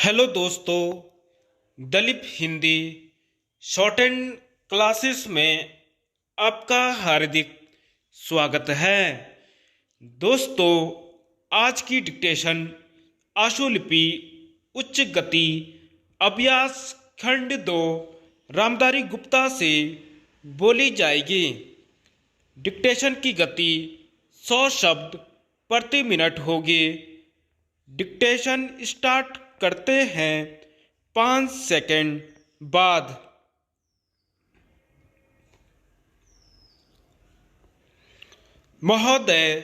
Hello दोस्तों, Dalip Hindi shorthand classes में आपका हार्दिक स्वागत है। दोस्तों, आज की डिक्टेशन आशुलिपि उच्च गति अभ्यास खंड 2 रामधारी गुप्ता से बोली जाएगी। डिक्टेशन की गति 100 शब्द प्रति मिनट होगी। डिक्टेशन स्टार्ट करते हैं 5 सेकंड बाद। महोदय,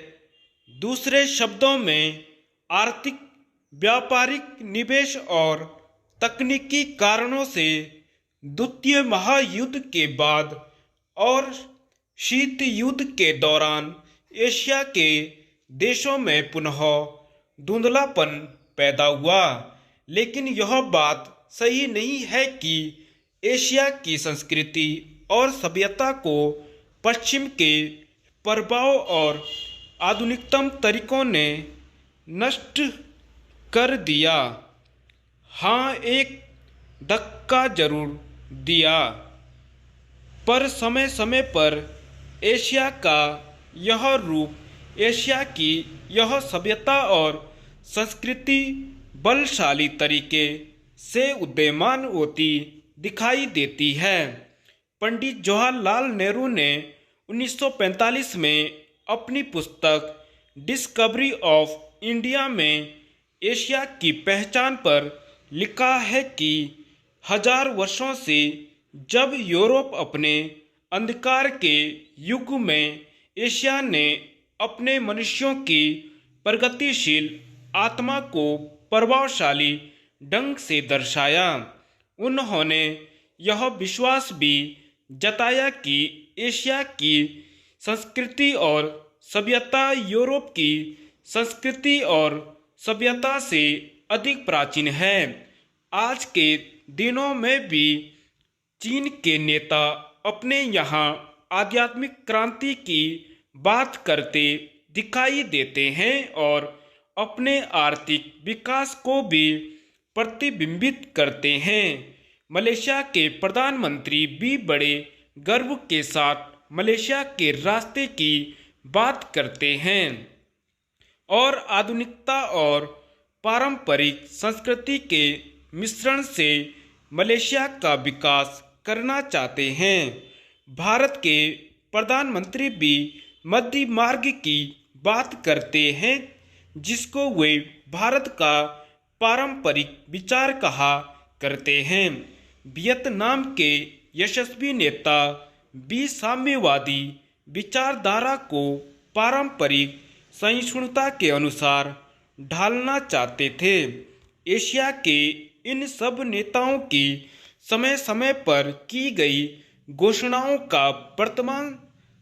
दूसरे शब्दों में आर्थिक, व्यापारिक निवेश और तकनीकी कारणों से द्वितीय महायुद्ध के बाद और शीत युद्ध के दौरान एशिया के देशों में पुनः धुंधलापन पैदा हुआ। लेकिन यह बात सही नहीं है कि एशिया की संस्कृति और सभ्यता को पश्चिम के प्रभाव और आधुनिकतम तरीकों ने नष्ट कर दिया। हाँ, एक धक्का जरूर दिया, पर समय समय पर एशिया का यह रूप, एशिया की यह सभ्यता और संस्कृति बलशाली तरीके से उदीयमान होती दिखाई देती है। पंडित जवाहरलाल नेहरू ने 1945 में अपनी पुस्तक डिस्कवरी ऑफ इंडिया में एशिया की पहचान पर लिखा है कि 1000 वर्षों से जब यूरोप अपने अंधकार के युग में एशिया ने अपने मनुष्यों की प्रगतिशील आत्मा को प्रभावशाली ढंग से दर्शाया, उन्होंने यह विश्वास भी जताया कि एशिया की संस्कृति और सभ्यता यूरोप की संस्कृति और सभ्यता से अधिक प्राचीन है। आज के दिनों में भी चीन के नेता अपने यहाँ आध्यात्मिक क्रांति की बात करते दिखाई देते हैं और अपने आर्थिक विकास को भी प्रतिबिंबित करते हैं। मलेशिया के प्रधानमंत्री भी बड़े गर्व के साथ मलेशिया के रास्ते की बात करते हैं और आधुनिकता और पारंपरिक संस्कृति के मिश्रण से मलेशिया का विकास करना चाहते हैं। भारत के प्रधानमंत्री भी मध्य मार्ग की बात करते हैं, जिसको वे भारत का पारंपरिक विचार कहा करते हैं। वियतनाम के यशस्वी नेता भी साम्यवादी विचारधारा को पारंपरिक सहिष्णुता के अनुसार ढालना चाहते थे। एशिया के इन सब नेताओं की समय समय पर की गई घोषणाओं का वर्तमान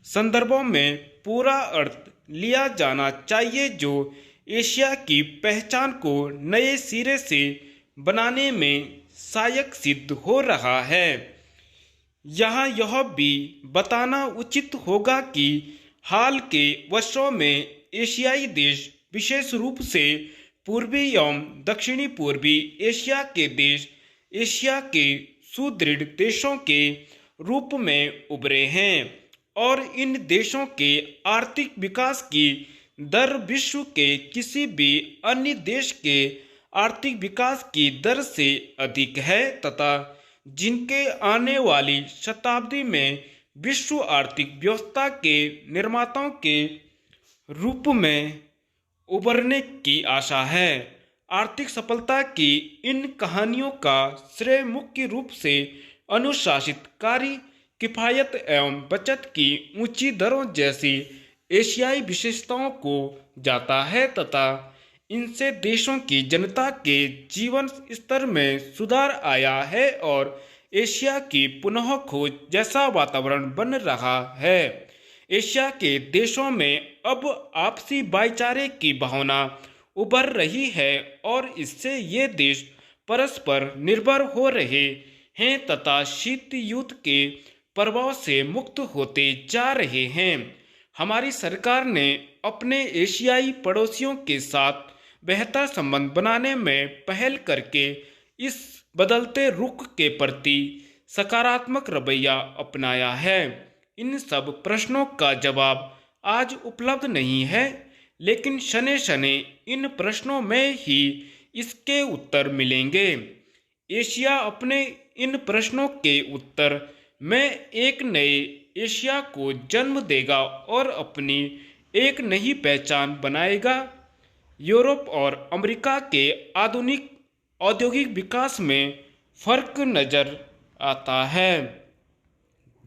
संदर्भों में पूरा अर्थ लिया जाना चाहिए, जो एशिया की पहचान को नए सिरे से बनाने में सहायक सिद्ध हो रहा है। यहाँ यह भी बताना उचित होगा कि हाल के वर्षों में एशियाई देश, विशेष रूप से पूर्वी एवं दक्षिणी पूर्वी एशिया के देश, एशिया के सुदृढ़ देशों के रूप में उभरे हैं और इन देशों के आर्थिक विकास की दर विश्व के किसी भी अन्य देश के आर्थिक विकास की दर से अधिक है तथा जिनके आने वाली शताब्दी में विश्व आर्थिक व्यवस्था के निर्माताओं के रूप में उभरने की आशा है। आर्थिक सफलता की इन कहानियों का श्रेय मुख्य रूप से अनुशासित कार्य, किफायत एवं बचत की ऊंची दरों जैसी एशियाई विशेषताओं को जाता है तथा इनसे देशों की जनता के जीवन स्तर में सुधार आया है और एशिया की पुनः खोज जैसा वातावरण बन रहा है। एशिया के देशों में अब आपसी भाईचारे की भावना उभर रही है और इससे ये देश परस्पर निर्भर हो रहे हैं तथा शीत युद्ध के प्रभाव से मुक्त होते जा रहे हैं। हमारी सरकार ने अपने एशियाई पड़ोसियों के साथ बेहतर संबंध बनाने में पहल करके इस बदलते रुख के प्रति सकारात्मक रवैया अपनाया है। इन सब प्रश्नों का जवाब आज उपलब्ध नहीं है, लेकिन शने शने इन प्रश्नों में ही इसके उत्तर मिलेंगे। एशिया अपने इन प्रश्नों के उत्तर में एक नए एशिया को जन्म देगा और अपनी एक नई पहचान बनाएगा। यूरोप और अमेरिका के आधुनिक औद्योगिक विकास में फर्क नजर आता है।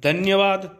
धन्यवाद।